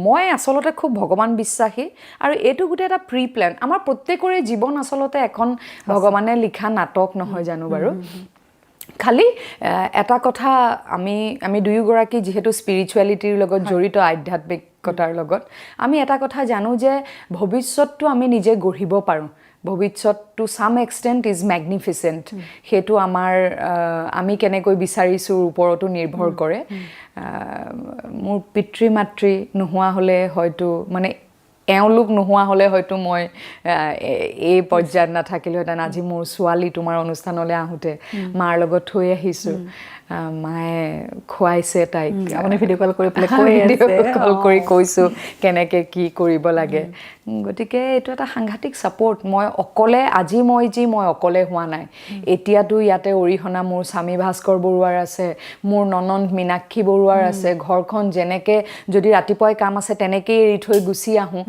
মই আচলতে খুব ভগৱান বিশ্বাসী আৰু এইটো গোটেই এটা প্ৰি প্লেন আমাৰ প্ৰত্যেকৰে জীৱন আচলতে এখন ভগৱানে লিখা নাটক নহয় জানো বাৰু খালি এটা কথা আমি দুয়োগৰাকী যেহেতু স্পিৰিচুৱেলিটিৰ লগত জড়িত আধ্যাত্মিকতাৰ লগত আমি এটা কথা জানো যে ভৱিষ্যতটো আমি নিজে গঢ়িব পাৰোঁ ভৱিষ্যত to some extent is magnificent সেইটো আমাৰ আমি কেনেকৈ বিচাৰিছোঁ ওপৰতো নিৰ্ভৰ কৰে মোৰ পিতৃ মাতৃ নোহোৱা হ'লে হয়তো মানে এওঁলোক নোহোৱা হ'লে হয়তো মই এই পৰ্যায়ত নাথাকিলোহেঁতেন আজি মোৰ ছোৱালী তোমাৰ অনুষ্ঠানলৈ আহোঁতে মাৰ লগত থৈ আহিছোঁ মায়ে খুৱাইছে তাইক আপুনি ভিডিঅ' কল কৰি পেলাই কৈ আছে কল কৰি কৈছোঁ কেনেকৈ কি কৰিব লাগে গতিকে এইটো এটা সাংঘাতিক ছাপৰ্ট মই অকলে আজি মই অকলে হোৱা নাই এতিয়াতো ইয়াতে অৰিহণা মোৰ স্বামী ভাস্কৰ বৰুৱাৰ আছে মোৰ ননন্দ মীনাক্ষী বৰুৱাৰ আছে ঘৰখন যেনেকৈ যদি ৰাতিপুৱাই কাম আছে তেনেকেই এৰি থৈ গুচি আহোঁ